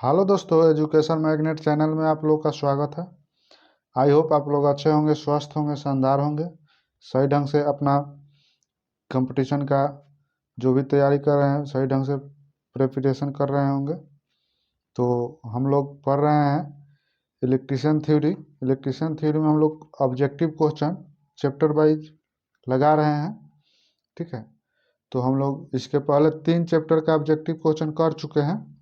Hello दोस्तों, education magnet channel में आप लोग का स्वागत है। आई होप आप लोग अच्छे होंगे, स्वस्थ होंगे, शानदार होंगे, सही ढंग से अपना कंपटीशन का जो भी तैयारी कर रहे हैं सही ढंग से प्रिपरेशन कर रहे होंगे। तो हम लोग पढ़ रहे हैं इलेक्ट्रिशियन थ्योरी। इलेक्ट्रिशियन थ्योरी में हम लोग ऑब्जेक्टिव क्वेश्चन चैप्टर वाइज लगा रहे हैं। ठीक है, तो हम लोग इसके पहले 3 चैप्टर का ऑब्जेक्टिव क्वेश्चन कर चुके हैं।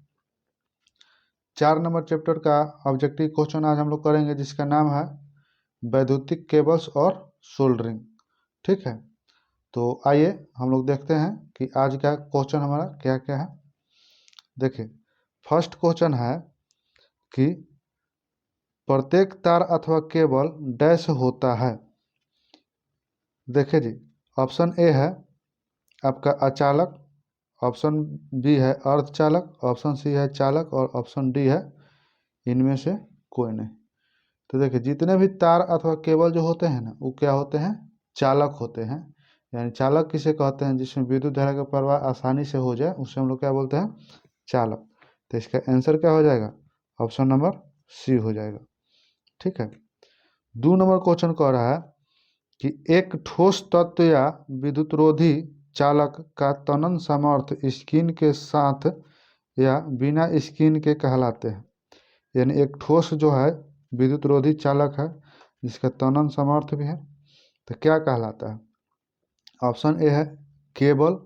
4 नंबर चैप्टर का ऑब्जेक्टिव क्वेश्चन आज हम लोग करेंगे, जिसका नाम है वैद्युतिक केबल्स और सोल्डरिंग। ठीक है, तो आइए हम लोग देखते हैं कि आज का क्वेश्चन हमारा क्या क्या है। देखिए, फर्स्ट क्वेश्चन है कि प्रत्येक तार अथवा केबल डैश होता है। देखिए जी, ऑप्शन ए है आपका अचालक, ऑप्शन बी है अर्धचालक, ऑप्शन सी है चालक और ऑप्शन डी है इनमें से कोई नहीं। तो देखिए, जितने भी तार अथवा केबल जो होते हैं ना, वो क्या होते हैं? चालक होते हैं। यानी चालक किसे कहते हैं? जिसमें विद्युत धारा का प्रवाह आसानी से हो जाए उसे हम लोग क्या बोलते हैं? चालक। तो इसका आंसर क्या हो जाएगा? ऑप्शन नंबर सी हो जाएगा। ठीक है, 2 नंबर क्वेश्चन कह रहा है कि एक ठोस तत्व या विद्युतरोधी चालक का त्वरण सामर्थ्य स्क्रीन के साथ या बिना स्क्रीन के कहलाते हैं। यानी एक ठोस जो है विद्युतरोधी चालक है जिसका त्वरण सामर्थ्य भी है, तो क्या कहलाता है? ऑप्शन ए है केबल,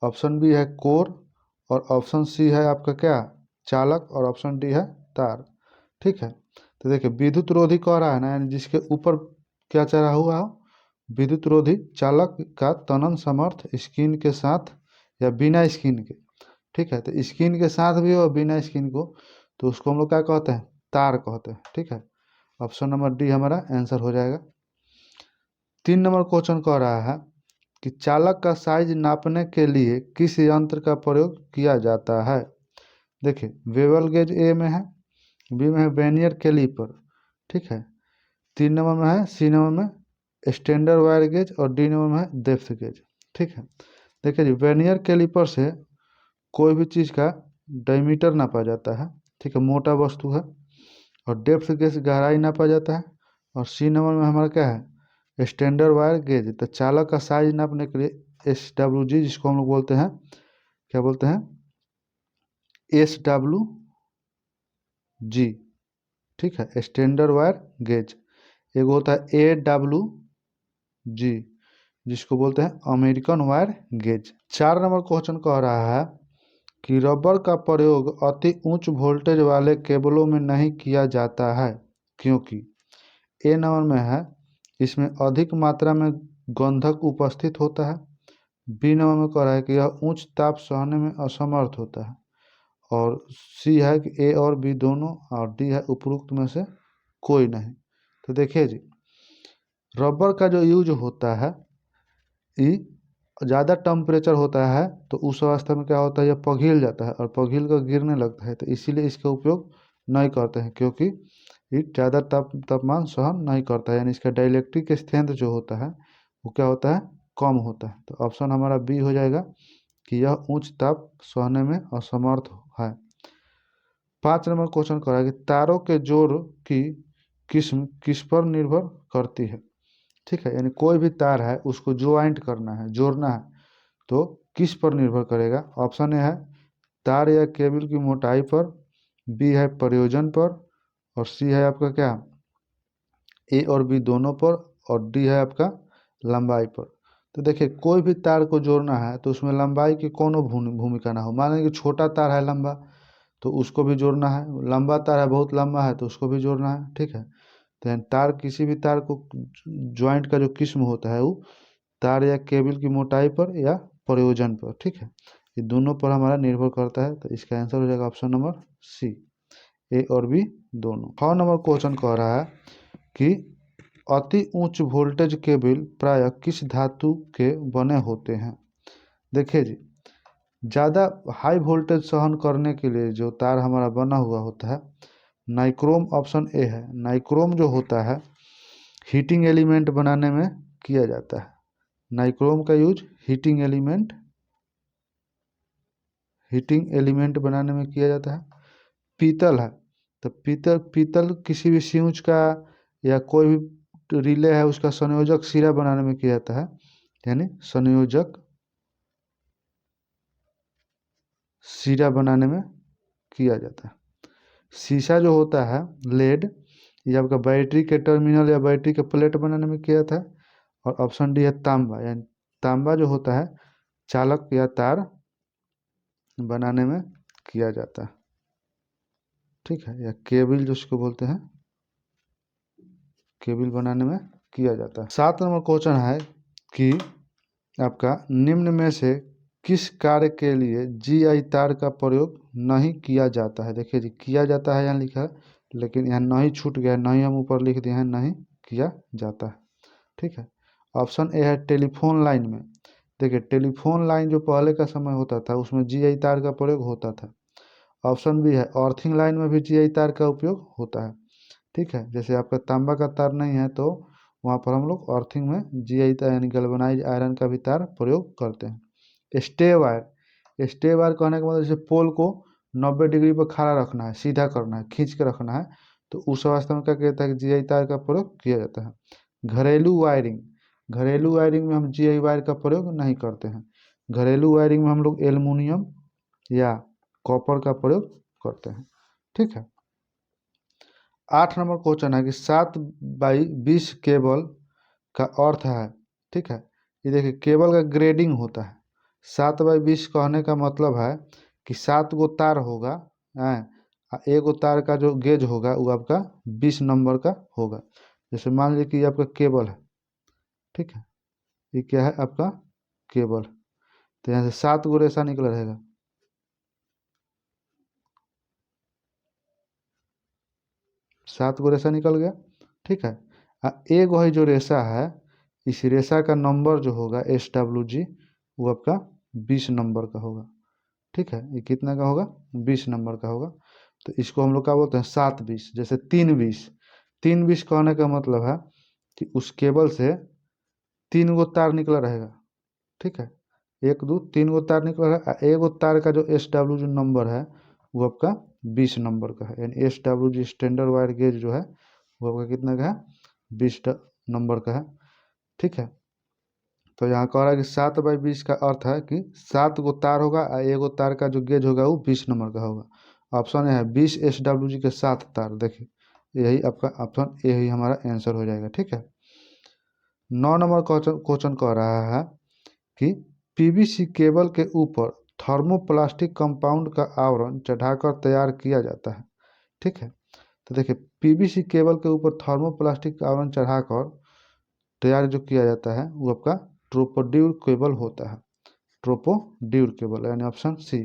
ऑप्शन बी है कोर और ऑप्शन सी है आपका क्या? चालक और ऑप्शन डी है तार। ठीक है, तो देखिए विद्युतरोधी कह रहा है ना, यानी जिसके ऊपर क्या चढ़ा हुआ हो, विद्युतरोधी चालक का त्वरण सामर्थ्य स्क्रीन के साथ या बिना स्क्रीन के। ठीक है, तो स्क्रीन के साथ भी हो बिना स्क्रीन को, तो उसको हम लोग क्या कहते हैं? तार कहते हैं। ठीक है, ऑप्शन नंबर डी हमारा आंसर हो जाएगा। 3 नंबर क्वेश्चन कह रहा है कि चालक का साइज नापने के लिए किस यंत्र का प्रयोग किया जाता है। देखिए, वेबल गेज ए में है, बी में है वेनियर कैलीपर। ठीक है, 3 नंबर में है, सी नंबर में स्टैंडर्ड वायर गेज और डी नंबर में है डेप्थ गेज। ठीक है, देखिए जी, वेनियर कैलीपर से कोई भी चीज़ का डायमीटर नापा जाता है। ठीक है, मोटा वस्तु है। और डेप्थ गेज गहराई नापा जाता है। और सी नंबर में हमारा क्या है? Standard wire gauge. तो चालक का साइज नापने के लिए SWG, जिसको हम लोग बोलते हैं, क्या बोलते हैं? SWG। ठीक है, स्टैंडर्ड वायर गेज। एक होता है AWG, जिसको बोलते हैं American wire gauge. 4 number question कह रहा है कि रबर का प्रयोग अति उच्च वोल्टेज वाले केबलों में नहीं किया जाता है, क्योंकि ए नंबर में है इसमें अधिक मात्रा में गंधक उपस्थित होता है, बी नंबर में कह रहा है कि यह उच्च ताप सहने में असमर्थ होता है, और सी है कि ए और बी दोनों, और डी है उपरोक्त में से कोई नहीं। तो देखिए जी, रबर का जो यूज होता है, ये ज़्यादा टेम्परेचर होता है तो उस अवस्था में क्या होता है? यह पिघल जाता है और पिघल कर गिरने लगता है। तो इसीलिए इसका उपयोग नहीं करते हैं, क्योंकि ये ज़्यादा तापमान सहन नहीं करता है। यानी इसका डाइलेक्ट्रिक स्ट्रेंथ जो होता है वो क्या होता है? कम होता है। तो ऑप्शन हमारा बी हो जाएगा कि यह उच्च ताप सहने में असमर्थ है। 5 नंबर क्वेश्चन कर रहा है कि तारों के जोड़ की किस्म किस पर निर्भर करती है। ठीक है, यानी कोई भी तार है उसको ज्वाइंट करना है, जोड़ना है, तो किस पर निर्भर करेगा? ऑप्शन ए है तार या केबल की मोटाई पर, बी है प्रयोजन पर, और सी है आपका क्या? ए और बी दोनों पर, और डी है आपका लंबाई पर। तो देखिए, कोई भी तार को जोड़ना है तो उसमें लंबाई की कोनो भूमिका ना हो। मान लीजिए कि छोटा तार है लंबा, तो उसको भी जोड़ना है। लंबा तार है बहुत लंबा है तो उसको भी जोड़ना है। ठीक है, तो यानी तार, किसी भी तार को ज्वाइंट का जो किस्म होता है वो तार या केबल की मोटाई पर या प्रयोजन पर। ठीक है, ये दोनों पर हमारा निर्भर करता है। तो इसका आंसर हो जाएगा ऑप्शन नंबर सी, ए और बी दोनों। 6 नंबर क्वेश्चन कह रहा है कि अति उच्च वोल्टेज केबल प्रायः किस धातु के बने होते हैं। देखिए जी, ज़्यादा हाई वोल्टेज सहन करने के लिए जो तार हमारा बना हुआ होता है, नाइक्रोम ऑप्शन ए है। नाइक्रोम जो होता है हीटिंग एलिमेंट बनाने में किया जाता है। नाइक्रोम का यूज हीटिंग एलिमेंट बनाने में किया जाता है। पीतल है, तो पीतल पीतल किसी भी स्विच का या कोई भी रिले है उसका संयोजक सिरा बनाने में किया जाता है, यानी संयोजक सिरा बनाने में किया जाता है। शीशा जो होता है लेड, ये आपका बैटरी के टर्मिनल या बैटरी के प्लेट बनाने में किया जाता है। और ऑप्शन डी है तांबा, यानी तांबा जो होता है चालक या तार बनाने में किया जाता है, ठीक है, या केबल जिसको बोलते हैं, केबल बनाने में किया जाता है। 7 नंबर क्वेश्चन है कि आपका निम्न में से किस कार्य के लिए जीआई तार का प्रयोग नहीं किया जाता है। देखिए जी, किया जाता है यहाँ लिखा है, लेकिन यहाँ नहीं छूट गया, नहीं हम ऊपर लिख दिए हैं, नहीं किया जाता है, ठीक है। ऑप्शन ए है टेलीफोन लाइन में। देखिए टेलीफोन लाइन जो पहले का समय होता था उसमें जीआई तार का प्रयोग होता था। ऑप्शन बी है अर्थिंग लाइन में भी जीआई तार का उपयोग होता है, ठीक है। जैसे आपका तांबा का तार नहीं है तो वहाँ पर हम लोग अर्थिंग में जीआई तार यानी गैल्वेनाइज आयरन का भी तार प्रयोग करते हैं। स्टे वायर, स्टे वायर कहने का मतलब जैसे पोल को 90 डिग्री पर खड़ा रखना है, सीधा करना है, खींच के रखना है, तो उस अवस्था में क्या कहता है कि जीआई तार का प्रयोग किया जाता है। घरेलू वायरिंग, घरेलू वायरिंग में हम जीआई वायर का प्रयोग नहीं करते हैं। घरेलू वायरिंग में हम लोग एल्युमिनियम या कॉपर का प्रयोग करते हैं, ठीक है। 8 नंबर क्वेश्चन है कि 7x20 केबल का अर्थ है, ठीक है। ये देखिए केबल का ग्रेडिंग होता है। 7x20 कहने का मतलब है कि 7 गो तार होगा, हैं, एक गो तार का जो गेज होगा वो आपका 20 नंबर का होगा। जैसे मान लीजिए कि ये आपका केबल है, ठीक है, ये क्या है आपका केबल, तो यहाँ से 7 गो रेशा निकल रहेगा, 7 गो रेशा निकल गया, ठीक है। एक वही जो रेशा है, इस रेशा का नंबर जो होगा SWG वो आपका 20 नंबर का होगा, ठीक है। ये कितना का होगा, 20 नंबर का होगा। तो इसको हम लोग क्या बोलते हैं 7-20। जैसे 3-20, 3-20 कहने का मतलब है कि उस केबल से 3 गो तार निकला रहेगा, ठीक है, 1 2 3 गो तार निकला रहेगा। एक गो तार का जो SWG नंबर है वो आपका 20 नंबर का है, यानी SWG स्टैंडर्ड वायर गेज जो है वो आपका कितना का है, 20 नंबर का है, ठीक है। तो यहाँ कह रहा है कि 7x20 का अर्थ है कि 7 गो तार होगा और एक गो तार का जो गेज होगा वो 20 नंबर का होगा। ऑप्शन है 20 SWG के 7 तार। देखिए यही आपका ऑप्शन ए ही हमारा आंसर हो जाएगा, ठीक है। 9 नंबर क्वेश्चन कह रहा है कि पीवीसी केबल के ऊपर थर्मोप्लास्टिक कंपाउंड का आवरण चढ़ाकर तैयार किया जाता है, ठीक है। तो देखिए पीवीसी केबल के ऊपर थर्मोप्लास्टिक का आवरण चढ़ाकर तैयार जो किया जाता है वो आपका ट्रोपोड्यूल केबल होता है। ट्रोपोड्यूल केबल यानी ऑप्शन सी।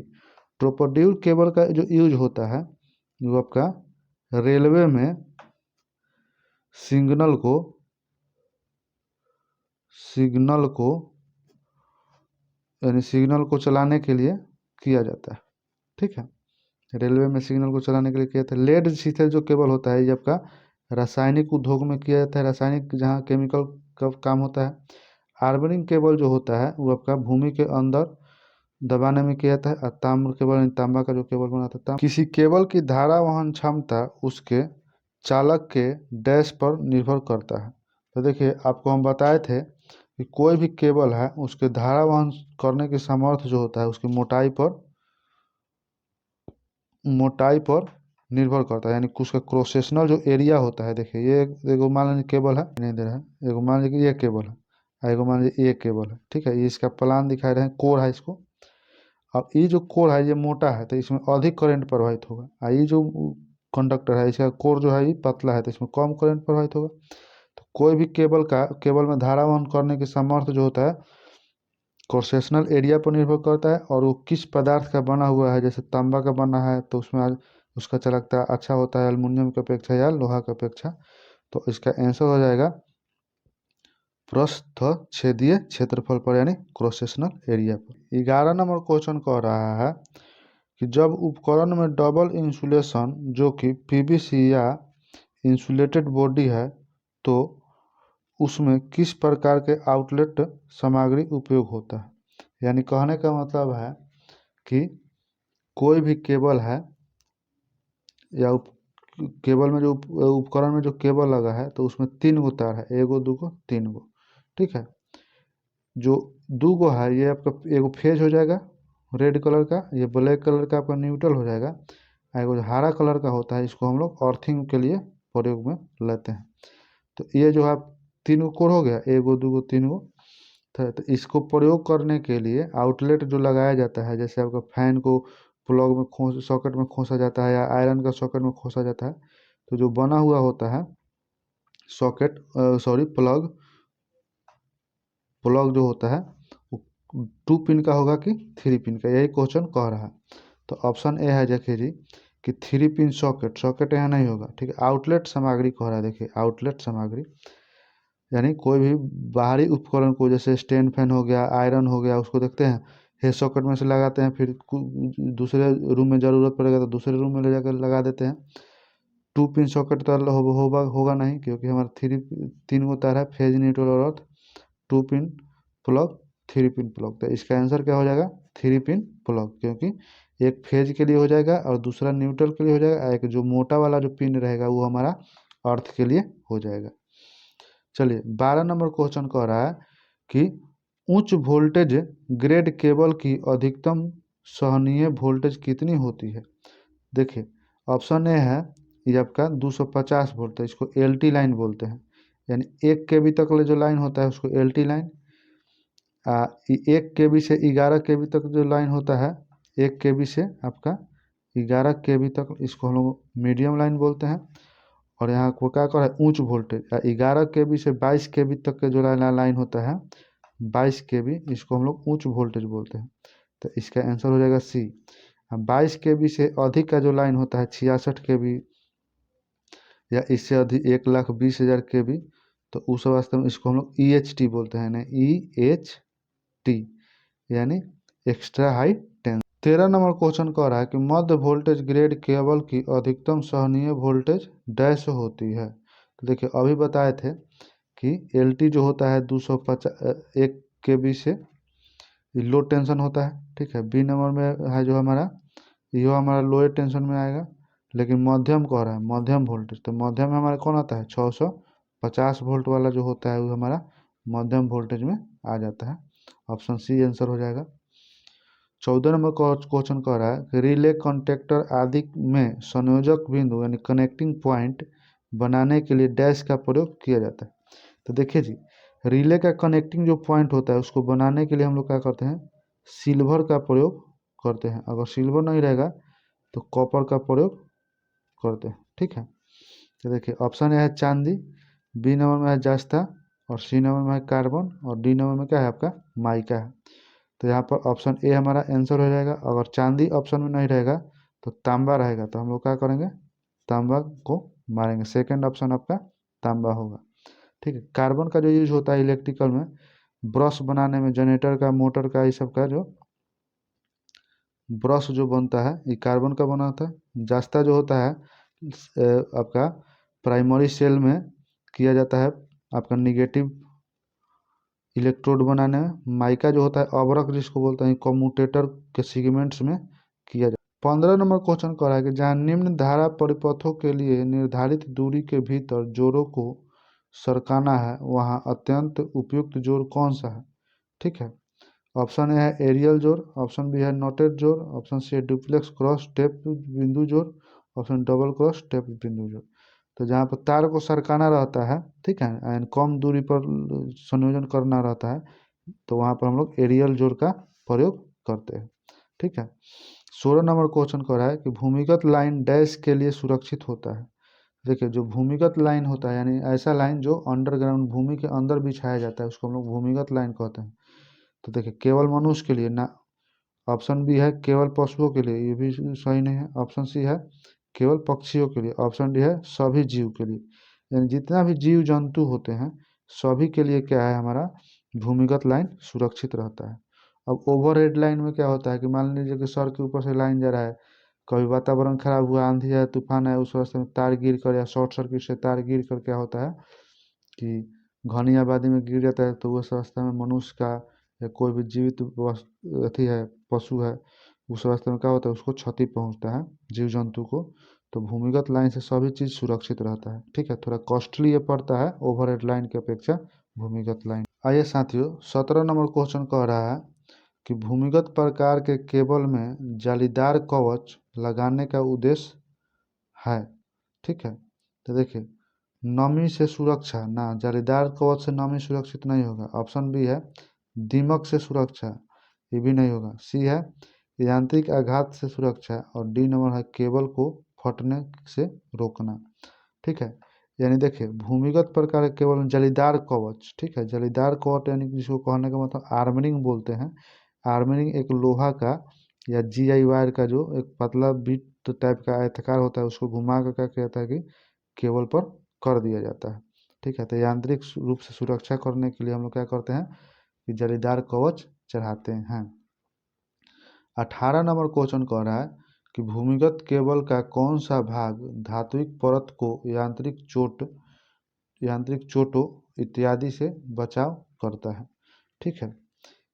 ट्रोपोड्यूल केबल का जो यूज होता है वो आपका रेलवे में सिग्नल को यानी सिग्नल को चलाने के लिए किया जाता है, ठीक है। रेलवे में सिग्नल को चलाने के लिए किया जाता है। लेड शीथल जो केबल होता है ये आपका रासायनिक उद्योग में किया जाता है, रासायनिक जहाँ केमिकल का काम होता है। आर्बनिंग केबल जो होता है वो आपका भूमि के अंदर दबाने में किया जाता है। और ताम्र केबल तांबा का जो केबल बनाता है, किसी केबल की धारा वहन क्षमता उसके चालक के डैश पर निर्भर करता है। तो देखिए आपको हम बताए थे कि कोई भी केबल है उसके धारा वहन करने की सामर्थ्य जो होता है उसकी मोटाई पर निर्भर करता है, यानी उसका क्रॉस सेक्शनल जो एरिया होता है। देखिए ये एगो मान लीजिए केबल है, नहीं दे रहा है, एगो मान लीजिए कि ये केबल है, एगो मान लीजिए ये केबल है, ठीक है। ये इसका प्लान दिखा रहे हैं, कोर है इसको। अब ये जो कोर है ये मोटा है तो इसमें अधिक करंट प्रवाहित होगा, और ये जो कंडक्टर है इसका कोर जो है ये पतला है तो इसमें कम करंट प्रवाहित होगा। तो कोई भी केबल में धारा वहन करने की सामर्थ्य जो होता है क्रॉस सेक्शनल एरिया पर निर्भर करता है, और वो किस पदार्थ का बना हुआ है। जैसे तांबा का बना है तो उसमें उसका चालकता अच्छा होता है एल्युमिनियम की अपेक्षा या लोहा की अपेक्षा। तो इसका आंसर हो जाएगा पृष्ठ छेदीय क्षेत्रफल पर, यानी क्रॉस सेक्शनल एरिया पर। 11 नंबर क्वेश्चन कह रहा है कि जब उपकरण में डबल इंसुलेशन जो कि पीवीसी या इंसुलेटेड बॉडी है तो उसमें किस प्रकार के आउटलेट सामग्री उपयोग होता है। यानी कहने का मतलब है कि कोई भी केबल है या केबल में जो उपकरण में जो केबल लगा है तो उसमें 3 गो तार है, एगो दूगो 3 गो। ठीक है, जो 2 गो है ये आपका एगो फेज हो जाएगा रेड कलर का, ये ब्लैक कलर का आपका न्यूट्रल हो जाएगा। एगो जो हरा कलर का होता है इसको हम लोग अर्थिंग के लिए प्रयोग में लेते हैं। तो ये जो आप 3 गो कोर हो गया, एगो दूगो 3 गो। तो इसको प्रयोग करने के लिए आउटलेट जो लगाया जाता है, जैसे आपका फैन को प्लग में खोस सॉकेट में खोसा जाता है या आयरन का सॉकेट में खोसा जाता है, तो जो बना हुआ होता है सॉकेट सॉरी प्लग प्लग जो होता है वो 2 पिन का होगा कि 3 पिन का, यही क्वेश्चन कह रहा है। तो ऑप्शन ए है देखिए जी कि 3 पिन सॉकेट, सॉकेट यहाँ नहीं होगा। ठीक है, आउटलेट सामग्री कह रहा है, देखिए आउटलेट सामग्री यानी कोई भी बाहरी उपकरण को, जैसे स्टैंड फैन हो गया, आयरन हो गया, उसको देखते हैं हे सॉकेट में से लगाते हैं, फिर दूसरे रूम में ज़रूरत पड़ेगा तो दूसरे रूम में ले जाकर लगा देते हैं। 2 पिन सॉकेट तो होगा नहीं, क्योंकि हमारा 3 गो तार है, फेज न्यूट्रल और अर्थ। 2 पिन प्लग, 3 पिन प्लग, तो इसका आंसर क्या हो जाएगा 3 पिन प्लग, क्योंकि एक फेज के लिए हो जाएगा और दूसरा न्यूट्रल के लिए हो जाएगा, एक जो मोटा वाला जो पिन रहेगा वो हमारा अर्थ के लिए हो जाएगा। चलिए 12 नंबर क्वेश्चन कह रहा है कि उच्च वोल्टेज ग्रेड केबल की अधिकतम सहनीय वोल्टेज कितनी होती है। देखिए ऑप्शन ए है ये आपका 250 वोल्ट है, इसको एलटी लाइन बोलते हैं, यानी 1 केवी तक जो लाइन होता है उसको एलटी लाइन। 1 केवी से 11 केवी तक जो लाइन होता है, 1 केवी से आपका 11 केवी तक, इसको हम लोग मीडियम लाइन बोलते हैं। और यहाँ को क्या कर रहा है उच्च वोल्टेज, 11 केवी से 22 केवी तक के जो लाइन होता है 22 केवी, इसको हम लोग उच्च वोल्टेज बोलते हैं। तो इसका आंसर हो जाएगा सी। 22 केवी से अधिक का जो लाइन होता है 66 केवी या इससे अधिक 1,20,000 केवी, तो उस अवस्था में इसको हम लोग ई एच टी बोलते हैं ना, EHT यानी extra high tension. 13 number question कह रहा है कि मध्य वोल्टेज ग्रेड केबल की अधिकतम सहनीय वोल्टेज डैश होती है। तो देखिए अभी बताए थे कि LT जो होता है 250 1 केबी से लो टेंशन होता है। ठीक है, बी नंबर में है जो हमारा ये हमारा लोअर टेंशन में आएगा, लेकिन मध्यम कह रहा है मध्यम वोल्टेज, तो मध्यम में हमारा कौन आता है 650 वोल्ट वाला जो होता है वो हमारा मध्यम वोल्टेज में आ जाता है। ऑप्शन सी आंसर हो जाएगा। 14 नंबर क्वेश्चन कह रहा है कि रिले कॉन्टेक्टर आदि में संयोजक बिंदु यानी कनेक्टिंग पॉइंट बनाने के लिए डैश का प्रयोग किया जाता है। तो देखिए जी रिले का कनेक्टिंग जो पॉइंट होता है उसको बनाने के लिए हम लोग क्या करते हैं सिल्वर का प्रयोग करते हैं, अगर सिल्वर नहीं रहेगा तो कॉपर का प्रयोग करते हैं। ठीक है, तो देखिए ऑप्शन ए है चांदी, बी नंबर में है जस्ता, और सी नंबर में है कार्बन, और डी नंबर में क्या है आपका माइका है। तो यहाँ पर ऑप्शन ए हमारा आंसर हो जाएगा। अगर चांदी ऑप्शन में नहीं रहेगा तो तांबा रहेगा, तो हम लोग क्या करेंगे तांबा को मारेंगे, सेकंड ऑप्शन आपका तांबा होगा। ठीक है, कार्बन का जो यूज होता है इलेक्ट्रिकल में ब्रश बनाने में, जनरेटर का मोटर का ये सब का जो ब्रश जो बनता है ये कार्बन का बना होता है। जास्ता जो होता है आपका प्राइमरी सेल में किया जाता है आपका निगेटिव इलेक्ट्रोड बनाने में। माइका जो होता है अवरक जिसको बोलते हैं कम्यूटेटर के सेगमेंट्स में किया जाता है। 15 नंबर क्वेश्चन कह रहा है कि जहाँ निम्न धारा परिपथों के लिए निर्धारित दूरी के भीतर जोड़ों को सरकाना है वहाँ अत्यंत उपयुक्त जोड़ कौन सा है। ठीक है, ऑप्शन ए है एरियल जोड़, ऑप्शन बी है नोटेड जोड़, ऑप्शन सी है डुप्लेक्स क्रॉस टेप बिंदु जोड़, ऑप्शन डबल क्रॉस टेप बिंदु जोड़। तो जहाँ पर तार को सरकाना रहता है, ठीक है, एंड कम दूरी पर संयोजन करना रहता है, तो वहाँ पर हम लोग एरियल जोड़ का प्रयोग करते हैं। ठीक है, 16 नंबर क्वेश्चन कह रहा है कि भूमिगत लाइन डैश के लिए सुरक्षित होता है। देखिए जो भूमिगत लाइन होता है यानी ऐसा लाइन जो अंडरग्राउंड भूमि के अंदर बिछाया जाता है उसको हम लोग भूमिगत लाइन कहते हैं। तो देखिए केवल मनुष्य के लिए ना, ऑप्शन बी है केवल पशुओं के लिए, ये भी सही नहीं है। ऑप्शन सी है केवल पक्षियों के लिए, ऑप्शन डी है सभी जीव के लिए, यानी जितना भी जीव जंतु होते हैं सभी के लिए क्या है हमारा भूमिगत लाइन सुरक्षित रहता है। अब ओवरहेड लाइन में क्या होता है कि मान लीजिए कि सर के ऊपर से लाइन जा रहा है, कभी वातावरण खराब हुआ, आंधी है, तूफान है, उस रास्ते में तार गिर कर या शॉर्ट सर्किट से तार गिर कर क्या होता है कि घनी आबादी में गिर जाता है, तो उस रास्ते में मनुष्य का या कोई भी जीवित अथी है पशु है, उस रास्ते में क्या होता है उसको क्षति पहुंचता है जीव जंतु को। तो भूमिगत लाइन से सभी चीज़ सुरक्षित रहता है। ठीक है, थोड़ा कॉस्टली ये पड़ता है ओवरहेड लाइन की अपेक्षा भूमिगत लाइन। आइए साथियों, 17 नंबर क्वेश्चन कह रहा है कि भूमिगत प्रकार के केबल में जालीदार कवच लगाने का उद्देश्य है। ठीक है, तो देखिए, नमी से सुरक्षा ना, जालीदार कवच से नमी सुरक्षित नहीं होगा। ऑप्शन बी है दीमक से सुरक्षा, ये भी नहीं होगा। सी है यांत्रिक आघात से सुरक्षा, और डी नंबर है केबल को फटने से रोकना। ठीक है, यानी देखिए भूमिगत प्रकार के केबल में जालीदार कवच, ठीक है, जालीदार कवच यानी जिसको कहने का मतलब आर्मरिंग बोलते हैं। आर्मरिंग एक लोहा का या जीआई वायर का जो एक पतला बिट टाइप का आयताकार होता है, उसको घुमा कर क्या कहता है कि केबल पर कर दिया जाता है। ठीक है, तो यांत्रिक रूप से सुरक्षा करने के लिए हम लोग क्या करते हैं कि जालीदार कवच चढ़ाते हैं। 18 नंबर क्वेश्चन कह रहा है कि भूमिगत केबल का कौन सा भाग धात्विक परत को यांत्रिक चोटों इत्यादि से बचाव करता है। ठीक है,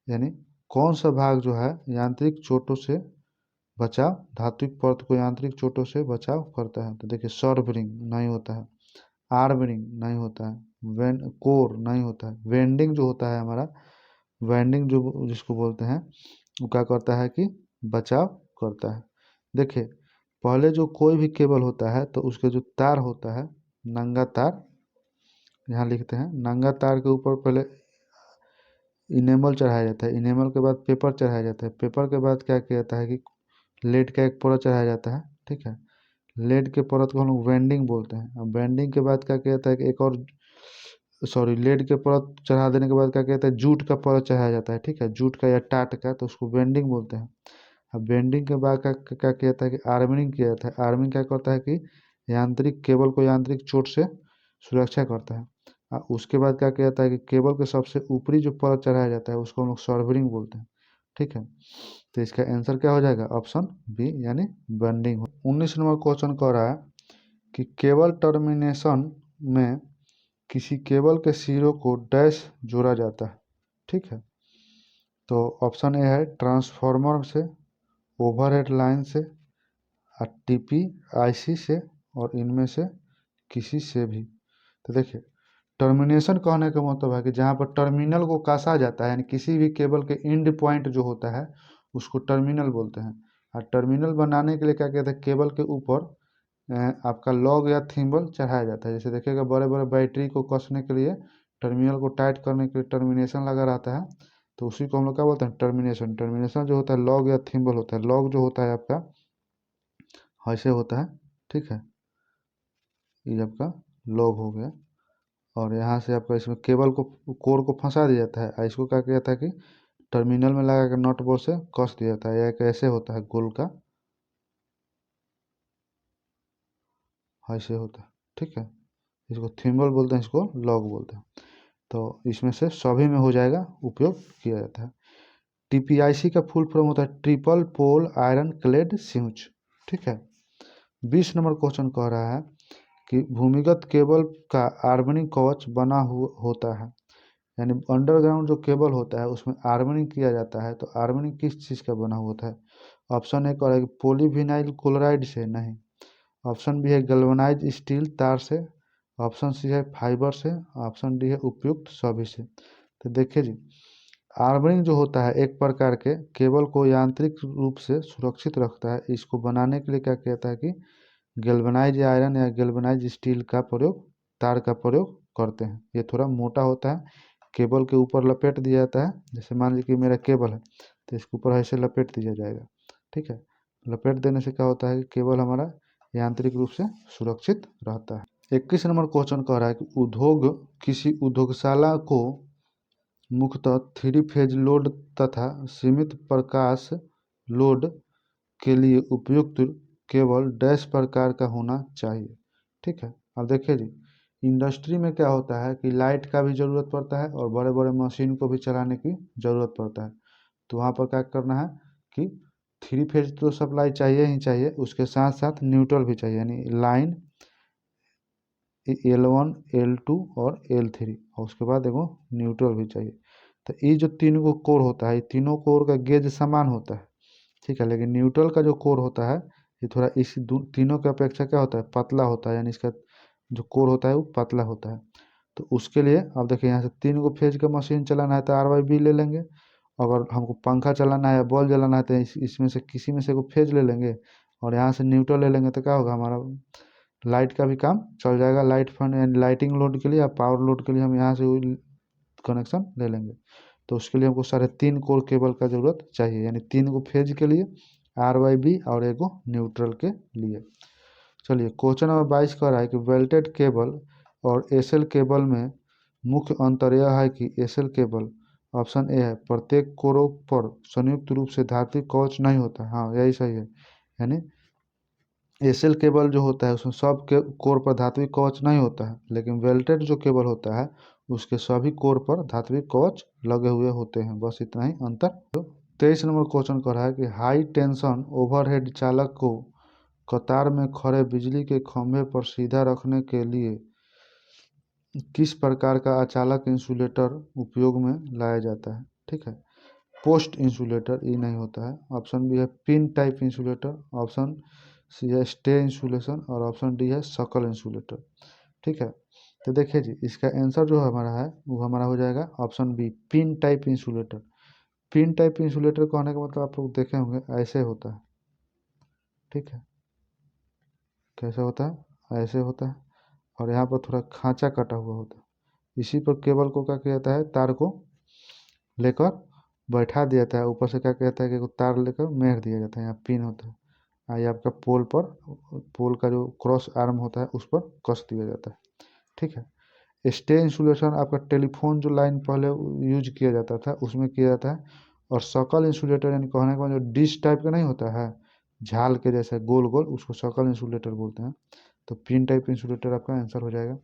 यानी कौन सा भाग जो है यांत्रिक चोटों से बचाव, धात्विक परत को यांत्रिक चोटों से बचाव करता है। तो देखिए सर्वरिंग नहीं होता है, आर्मरिंग नहीं होता है, कोर नहीं होता है, वेंडिंग जो होता है हमारा, वेंडिंग जो जिसको बोलते हैं, वो क्या करता है कि बचाव करता है। देखिए पहले जो कोई भी केबल होता है तो उसके जो तार होता है, नंगा तार, यहाँ लिखते हैं नंगा तार के ऊपर पहले इनेमल चढ़ाया जाता है, इनेमल के बाद पेपर चढ़ाया जाता है, पेपर के बाद क्या किया जाता है कि लेड का एक परत चढ़ाया जाता है। ठीक है, लेड के परत को हम लोग वेंडिंग बोलते हैं। अब वेंडिंग के बाद क्या किया जाता है कि एक और लेड के परत चढ़ा देने के बाद क्या कहते हैं जूट का परत चढ़ाया जाता है। ठीक है, जूट का या टाट का, तो उसको बेंडिंग बोलते हैं। अब बेंडिंग के बाद क्या किया जाता है कि आर्मरिंग किया जाता है। आर्मरिंग क्या करता है कि यांत्रिक केबल को यांत्रिक चोट से सुरक्षा करता है। उसके बाद क्या किया जाता है कि केबल के सबसे ऊपरी जो परत चढ़ाया जाता है उसको हम लोग सर्वरिंग बोलते हैं। ठीक है, तो इसका आंसर क्या हो जाएगा, ऑप्शन बी यानी बेंडिंग। 19 नंबर क्वेश्चन कह रहा है कि केबल टर्मिनेशन में किसी केबल के सिरों को डैश जोड़ा जाता है। ठीक है, तो ऑप्शन ए है ट्रांसफार्मर से, ओवरहेड लाइन से, टीपी आईसी से, और इनमें से किसी से भी। तो देखिए टर्मिनेशन कहने का मतलब है कि जहाँ पर टर्मिनल को कसा जाता है, यानी किसी भी केबल के एंड पॉइंट जो होता है उसको टर्मिनल बोलते हैं। और टर्मिनल बनाने के लिए क्या कहते हैं, केबल के ऊपर आपका लॉग या थिम्बल चढ़ाया जाता है। जैसे देखिएगा बड़े बड़े बैटरी को कसने के लिए, टर्मिनल को टाइट करने के लिए टर्मिनेशन लगा रहता है, तो उसी को हम लोग क्या बोलते हैं, टर्मिनेशन। टर्मिनेशन जो होता है लॉग या थिम्बल होता है। लॉग जो होता है आपका ऐसे होता है। ठीक है, ये आपका लॉग हो गया, और यहाँ से आपका इसमें केबल को, कोर को फंसा दिया जाता है। इसको क्या किया जाता है कि टर्मिनल में लगा कर नट बोल्ट से कस दिया जाता है। एक ऐसे होता है गोल का, ऐसे होता है। ठीक है, इसको थिम्बल बोलते हैं, इसको लॉग बोलते हैं। तो इसमें से सभी में हो जाएगा, उपयोग किया जाता है। टीपीआईसी का फुल फॉर्म होता है triple pole iron clad switch. ठीक है, 20 नंबर क्वेश्चन कह रहा है कि भूमिगत केबल का आर्मरिंग कवच बना हुआ होता है, यानी अंडरग्राउंड जो केबल होता है उसमें आर्मरिंग किया जाता है। तो आर्मरिंग किस चीज़ का बना हुआ होता है। ऑप्शन ए कह रहा है कि पॉलीविनाइल क्लोराइड से, नहीं। ऑप्शन बी है गैल्वेनाइज स्टील तार से, ऑप्शन सी है फाइबर से, ऑप्शन डी है उपयुक्त सभी से। तो देखिए जी, आर्मरिंग जो होता है एक प्रकार के केबल को यांत्रिक रूप से सुरक्षित रखता है। इसको बनाने के लिए क्या कहता है कि गैल्वेनाइज आयरन या गैल्वेनाइज स्टील का प्रयोग, तार का प्रयोग करते हैं। ये थोड़ा मोटा होता है, केबल के ऊपर लपेट दिया जाता है। जैसे मान लीजिए कि मेरा केबल है तो इसके ऊपर ऐसे लपेट दिया जाएगा। ठीक है, लपेट देने से क्या होता है कि केबल हमारा यांत्रिक रूप से सुरक्षित रहता है। 21 नंबर क्वेश्चन कह रहा है कि किसी उद्योगशाला को मुख्यतः 3 फेज लोड तथा सीमित प्रकाश लोड के लिए उपयुक्त केबल डैश प्रकार का होना चाहिए। ठीक है, अब देखिए जी, इंडस्ट्री में क्या होता है कि लाइट का भी ज़रूरत पड़ता है और बड़े बड़े मशीन को भी चलाने की ज़रूरत पड़ता है। तो वहाँ पर क्या करना है कि 3 फेज तो सप्लाई चाहिए ही चाहिए, उसके साथ साथ न्यूट्रल भी चाहिए, यानी लाइन L1 L2 और L3, और उसके बाद देखो न्यूट्रल भी चाहिए। तो ये जो तीन को कोर होता है, ये तीनों कोर का गेज समान होता है। ठीक है, लेकिन न्यूट्रल का जो कोर होता है ये थोड़ा इस तीनों की अपेक्षा क्या होता है, पतला होता है, यानी इसका जो कोर होता है वो पतला होता है। तो उसके लिए अब देखिए यहाँ से 3 गो फेज का मशीन चलाना है तो RYB ले लेंगे। अगर हमको पंखा चलाना है या बॉल जलाना है तो इसमें से किसी में से को फेज ले लेंगे और यहाँ से न्यूट्रल ले लेंगे तो क्या होगा, हमारा लाइट का भी काम चल जाएगा। लाइट फंड यानी लाइटिंग लोड के लिए या पावर लोड के लिए हम यहाँ से कनेक्शन ले लेंगे। तो उसके लिए हमको 3.5 कोर केबल का ज़रूरत चाहिए, यानी 3 गो फेज के लिए RYB और एगो न्यूट्रल के लिए। चलिए क्वेश्चन नंबर 22 कह रहा है कि वेल्टेड केबल और SL केबल में मुख्य अंतर यह है कि SL केबल ऑप्शन ए है प्रत्येक कोरों पर संयुक्त रूप से धात्विक कवच नहीं होता। हाँ यही सही है, यानी SL केबल जो होता है उसमें सब के कोर पर धात्विक कवच नहीं होता है, लेकिन वेल्टेड जो केबल होता है उसके सभी कोर पर धात्विक कवच लगे हुए होते हैं। बस इतना ही अंतर। तो 23 नंबर क्वेश्चन कर रहा है कि हाई टेंशन ओवरहेड चालक को कतार में खड़े बिजली के खंभे पर सीधा रखने के लिए किस प्रकार का अचालक इंसुलेटर उपयोग में लाया जाता है। ठीक है, पोस्ट इंसुलेटर ये नहीं होता है। ऑप्शन बी है pin type insulator, option C है स्टे इंसुलेशन और ऑप्शन डी है सकल इंसुलेटर। ठीक है, तो देखिए जी इसका आंसर जो हमारा है वो हमारा हो जाएगा option B pin type insulator. Pin type insulator कहने का मतलब आप लोग देखे होंगे ऐसे होता है। ठीक है, कैसे होता है, ऐसे होता है और यहाँ पर थोड़ा खांचा कटा हुआ होता है। इसी पर केबल को क्या किया जाता है, तार को लेकर बैठा दिया जाता है, ऊपर से क्या कहता है कि तार लेकर मेढ़ दिया जाता है, यहाँ पिन होता है। ये आपका पोल पर, पोल का जो क्रॉस आर्म होता है उस पर कस दिया जाता है। ठीक है, स्टे इंसुलेशन आपका टेलीफोन जो लाइन पहले यूज किया जाता था उसमें किया जाता है। और सकल इंसुलेटर यानी कहने का जो डिश टाइप का नहीं होता है, झाल के जैसा गोल गोल, उसको सकल इंसुलेटर बोलते हैं। तो पिन टाइप इंसुलेटर आपका आंसर हो जाएगा।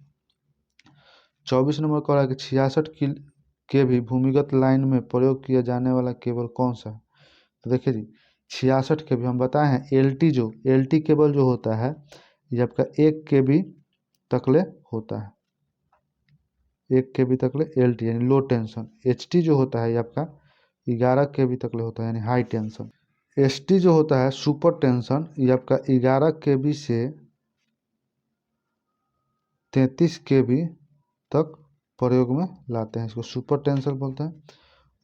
24 नंबर कह रहा है कि 66 के भी भूमिगत लाइन में प्रयोग किया जाने वाला केबल कौन सा है। तो देखिए जी 66 के भी हम बताए हैं LT केबल जो होता है ये आपका 1 KB तकले होता है, 1 KB तकले LT यानी लो टेंशन। HT जो होता है ये आपका 11 KB तकले होता है यानी हाई टेंशन। ST जो होता है सुपर टेंशन, ये आपका 11 KB से 33 KB तक प्रयोग में लाते हैं, इसको सुपर टेंशन बोलते हैं।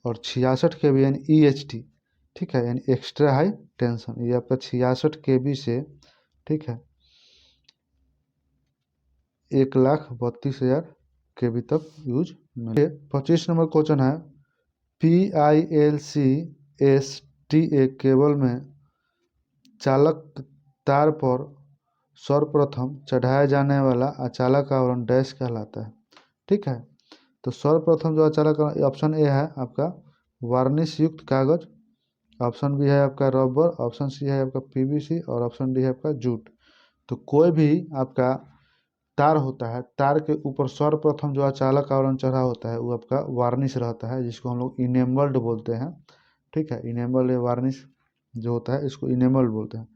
और 66 KB यानी EHT, ठीक है, यानी एक्स्ट्रा हाई टेंशन, ये आपका 66 KB से, ठीक है, 1,32,000 KB तक यूज में। 25 नंबर क्वेश्चन है PILCSTA केबल में चालक तार पर सर्वप्रथम चढ़ाया जाने वाला अचालक आवरण डैश कहलाता है। ठीक है, तो सर्वप्रथम जो अचालक, ऑप्शन ए है आपका वार्निश युक्त कागज, ऑप्शन बी है आपका रबर, ऑप्शन सी है आपका PVC और ऑप्शन डी है आपका जूट। तो कोई भी आपका तार होता है, तार के ऊपर सर्वप्रथम जो अचालक आवरण चढ़ा होता है वो आपका वार्निश रहता है, जिसको हम लोग इनेमल्ड बोलते हैं। ठीक है, इनेमल्ड या वार्निश जो होता है इसको इनेमल्ड बोलते हैं।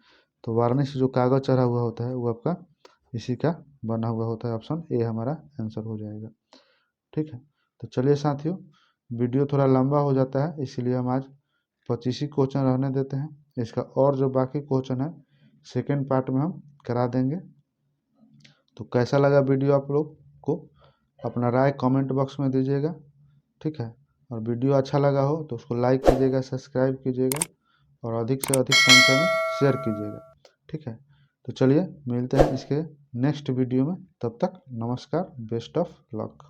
तो वार्निश जो कागज चढ़ा हुआ होता है वो आपका इसी का बना हुआ होता है। ऑप्शन ए हमारा आंसर हो जाएगा। ठीक है, तो चलिए साथियों वीडियो थोड़ा लंबा हो जाता है इसीलिए हम आज 25 ही क्वेश्चन रहने देते हैं। इसका और जो बाकी क्वेश्चन है सेकेंड पार्ट में हम करा देंगे। तो कैसा लगा वीडियो आप लोग को अपना राय कमेंट बॉक्स में दीजिएगा। ठीक है, और वीडियो अच्छा लगा हो तो उसको लाइक कीजिएगा, सब्सक्राइब कीजिएगा और अधिक से अधिक संख्या में शेयर कीजिएगा। ठीक है, तो चलिए मिलते हैं इसके नेक्स्ट वीडियो में, तब तक नमस्कार, बेस्ट ऑफ लक।